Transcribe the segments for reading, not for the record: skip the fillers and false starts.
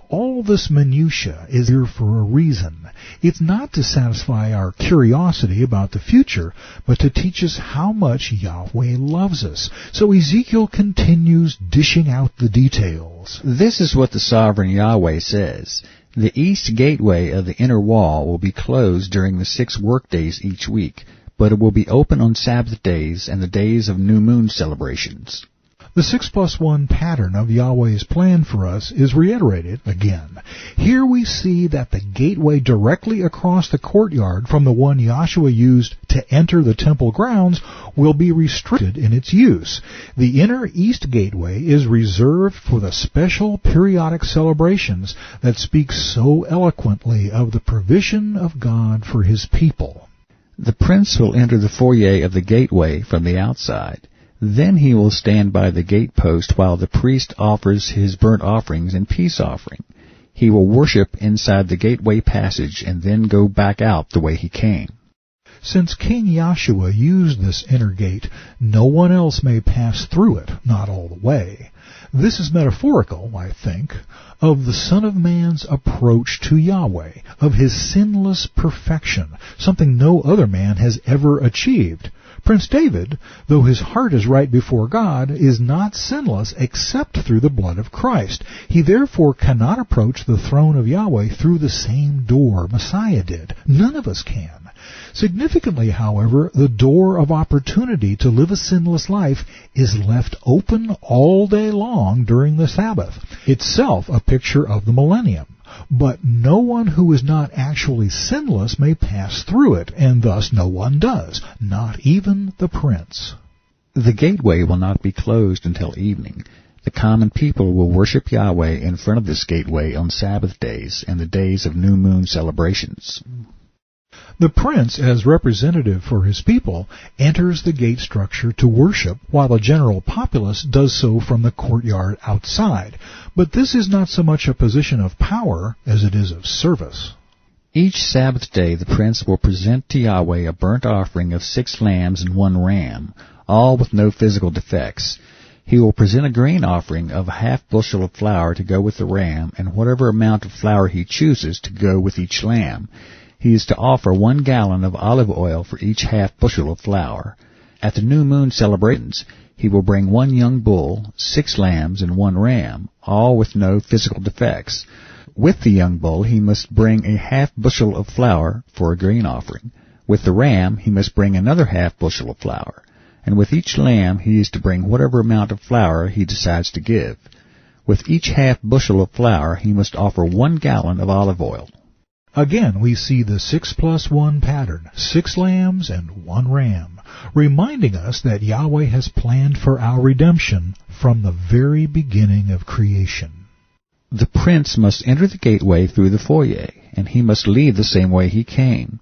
All this minutia is here for a reason. It's not to satisfy our curiosity about the future, but to teach us how much Yahweh loves us. So Ezekiel continues dishing out the details. This is what the sovereign Yahweh says. The east gateway of the inner wall will be closed during the 6 workdays each week, but it will be open on Sabbath days and the days of new moon celebrations. The 6+1 pattern of Yahweh's plan for us is reiterated again. Here we see that the gateway directly across the courtyard from the one Yahshua used to enter the temple grounds will be restricted in its use. The inner east gateway is reserved for the special periodic celebrations that speak so eloquently of the provision of God for His people. The prince will enter the foyer of the gateway from the outside. Then he will stand by the gatepost while the priest offers his burnt offerings and peace offering. He will worship inside the gateway passage and then go back out the way he came. Since King Yahshua used this inner gate, no one else may pass through it, not all the way. This is metaphorical, I think, of the Son of Man's approach to Yahweh, of His sinless perfection, something no other man has ever achieved. Prince David, though his heart is right before God, is not sinless except through the blood of Christ. He therefore cannot approach the throne of Yahweh through the same door Messiah did. None of us can. Significantly, however, the door of opportunity to live a sinless life is left open all day long during the Sabbath, itself a picture of the millennium. But no one who is not actually sinless may pass through it, and thus no one does, not even the prince. The gateway will not be closed until evening. The common people will worship Yahweh in front of this gateway on Sabbath days and the days of new moon celebrations. The prince, as representative for his people, enters the gate structure to worship, while the general populace does so from the courtyard outside. But this is not so much a position of power as it is of service. Each Sabbath day the prince will present to Yahweh a burnt offering of 6 lambs and 1 ram, all with no physical defects. He will present a grain offering of a half bushel of flour to go with the ram, and whatever amount of flour he chooses to go with each lamb. He is to offer 1 gallon of olive oil for each half bushel of flour. At the new moon celebrations, he will bring 1 young bull, 6 lambs, and 1 ram, all with no physical defects. With the young bull, he must bring a half bushel of flour for a grain offering. With the ram, he must bring another half bushel of flour. And with each lamb, he is to bring whatever amount of flour he decides to give. With each half bushel of flour, he must offer 1 gallon of olive oil. Again, we see the 6+1 pattern, 6 lambs and 1 ram, reminding us that Yahweh has planned for our redemption from the very beginning of creation. The prince must enter the gateway through the foyer, and he must leave the same way he came.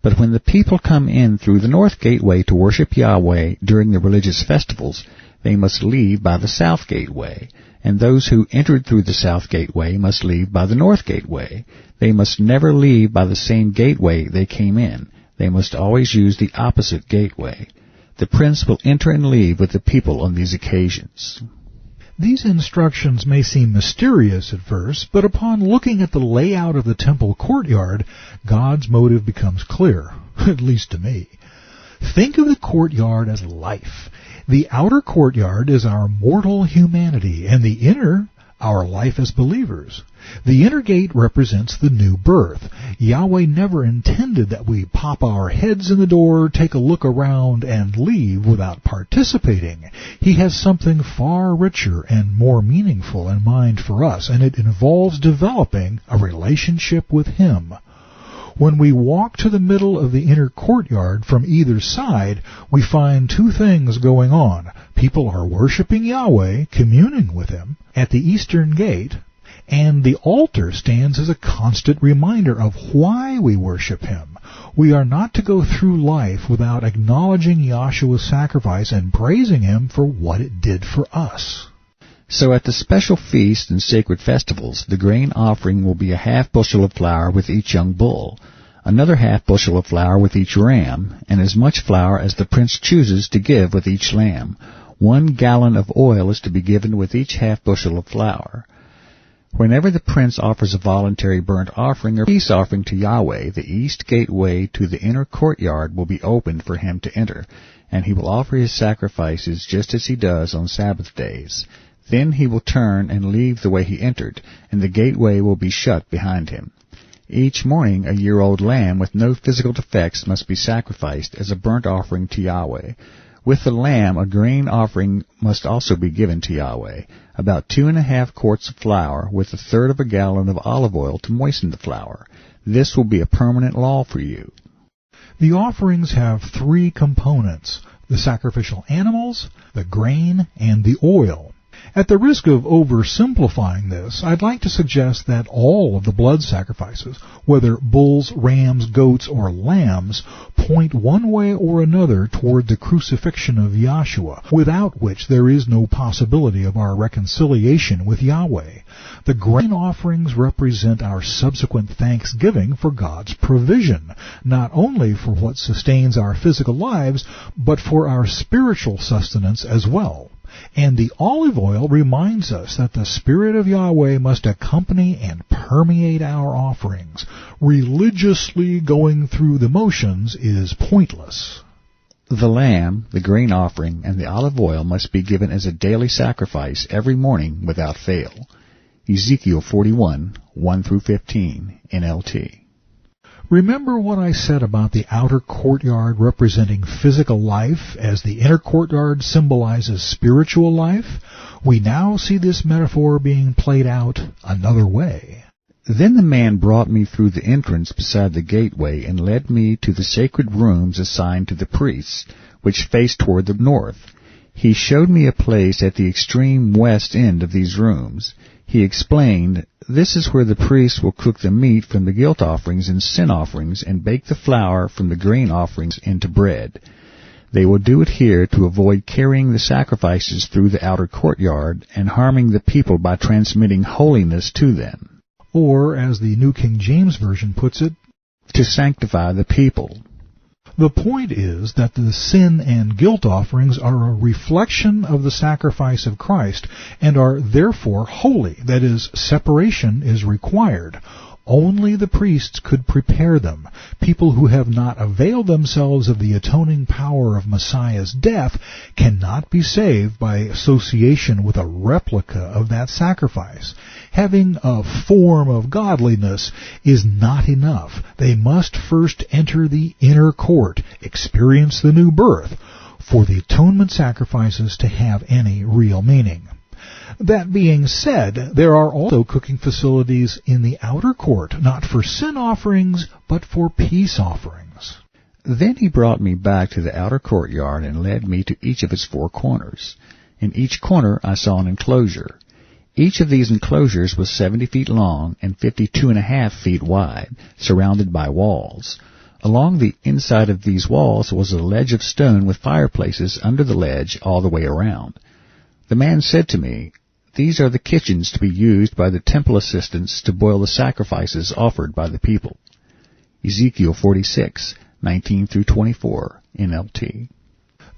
But when the people come in through the north gateway to worship Yahweh during the religious festivals, they must leave by the south gateway, and those who entered through the south gateway must leave by the north gateway. They must never leave by the same gateway they came in. They must always use the opposite gateway. The prince will enter and leave with the people on these occasions. These instructions may seem mysterious at first, but upon looking at the layout of the temple courtyard, God's motive becomes clear, at least to me. Think of the courtyard as life. The outer courtyard is our mortal humanity, and the inner, our life as believers. The inner gate represents the new birth. Yahweh never intended that we pop our heads in the door, take a look around, and leave without participating. He has something far richer and more meaningful in mind for us, and it involves developing a relationship with Him. When we walk to the middle of the inner courtyard from either side, we find 2 things going on. People are worshiping Yahweh, communing with Him, at the eastern gate, and the altar stands as a constant reminder of why we worship Him. We are not to go through life without acknowledging Yahshua's sacrifice and praising Him for what it did for us. So at the special feasts and sacred festivals, the grain offering will be a half bushel of flour with each young bull, another half bushel of flour with each ram, and as much flour as the prince chooses to give with each lamb. 1 gallon of oil is to be given with each half bushel of flour. Whenever the prince offers a voluntary burnt offering or peace offering to Yahweh, the east gateway to the inner courtyard will be opened for him to enter, and he will offer his sacrifices just as he does on Sabbath days. Then he will turn and leave the way he entered, and the gateway will be shut behind him. Each morning a year-old lamb with no physical defects must be sacrificed as a burnt offering to Yahweh. With the lamb, a grain offering must also be given to Yahweh, about 2.5 quarts of flour with 1/3 of a gallon of olive oil to moisten the flour. This will be a permanent law for you. The offerings have 3 components: the sacrificial animals, the grain, and the oil. At the risk of oversimplifying this, I'd like to suggest that all of the blood sacrifices, whether bulls, rams, goats, or lambs, point one way or another toward the crucifixion of Yahshua, without which there is no possibility of our reconciliation with Yahweh. The grain offerings represent our subsequent thanksgiving for God's provision, not only for what sustains our physical lives, but for our spiritual sustenance as well. And the olive oil reminds us that the Spirit of Yahweh must accompany and permeate our offerings. Religiously going through the motions is pointless. The lamb, the grain offering, and the olive oil must be given as a daily sacrifice every morning without fail. Ezekiel 41, 1-15, NLT. Remember what I said about the outer courtyard representing physical life, as the inner courtyard symbolizes spiritual life? We now see this metaphor being played out another way. Then the man brought me through the entrance beside the gateway and led me to the sacred rooms assigned to the priests, which faced toward the north. He showed me a place at the extreme west end of these rooms. He explained, "This is where the priests will cook the meat from the guilt offerings and sin offerings and bake the flour from the grain offerings into bread. They will do it here to avoid carrying the sacrifices through the outer courtyard and harming the people by transmitting holiness to them." Or, as the New King James Version puts it, to sanctify the people. The point is that the sin and guilt offerings are a reflection of the sacrifice of Christ and are therefore holy. That is, separation is required. Only the priests could prepare them. People who have not availed themselves of the atoning power of Messiah's death cannot be saved by association with a replica of that sacrifice. Having a form of godliness is not enough. They must first enter the inner court, experience the new birth, for the atonement sacrifices to have any real meaning. That being said, there are also cooking facilities in the outer court, not for sin offerings, but for peace offerings. Then he brought me back to the outer courtyard and led me to each of its 4 corners. In each corner I saw an enclosure. Each of these enclosures was 70 feet long and 52.5 feet wide, surrounded by walls. Along the inside of these walls was a ledge of stone with fireplaces under the ledge all the way around. The man said to me, "These are the kitchens to be used by the temple assistants to boil the sacrifices offered by the people." Ezekiel 46, 19-24, NLT.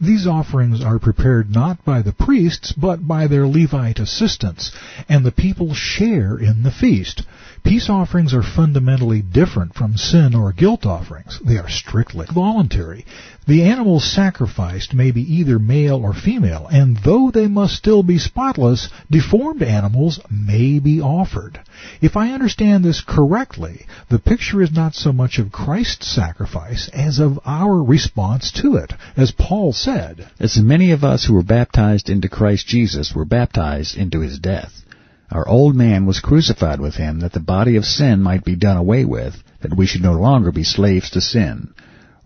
These offerings are prepared not by the priests, but by their Levite assistants, and the people share in the feast. Peace offerings are fundamentally different from sin or guilt offerings. They are strictly voluntary. The animals sacrificed may be either male or female, and though they must still be spotless, deformed animals may be offered. If I understand this correctly, the picture is not so much of Christ's sacrifice as of our response to it, as Paul said, "As many of us who were baptized into Christ Jesus were baptized into his death. Our old man was crucified with him, that the body of sin might be done away with, that we should no longer be slaves to sin."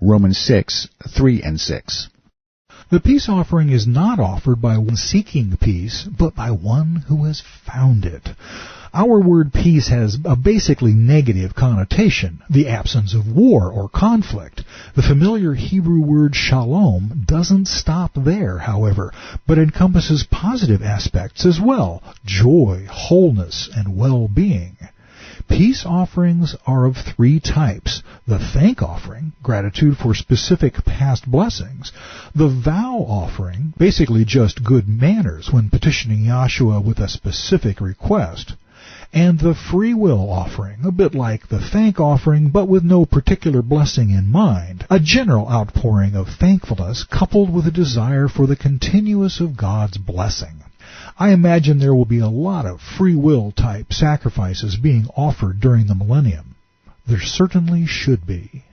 Romans 6, 3 and 6. The peace offering is not offered by one seeking peace, but by one who has found it. Our word peace has a basically negative connotation, the absence of war or conflict. The familiar Hebrew word shalom doesn't stop there, however, but encompasses positive aspects as well, joy, wholeness, and well-being. Peace offerings are of 3 types: the thank offering, gratitude for specific past blessings; the vow offering, basically just good manners when petitioning Yahshua with a specific request; and the free will offering, a bit like the thank offering but with no particular blessing in mind, a general outpouring of thankfulness coupled with a desire for the continuance of God's blessing. I imagine there will be a lot of free will type sacrifices being offered during the millennium. There certainly should be.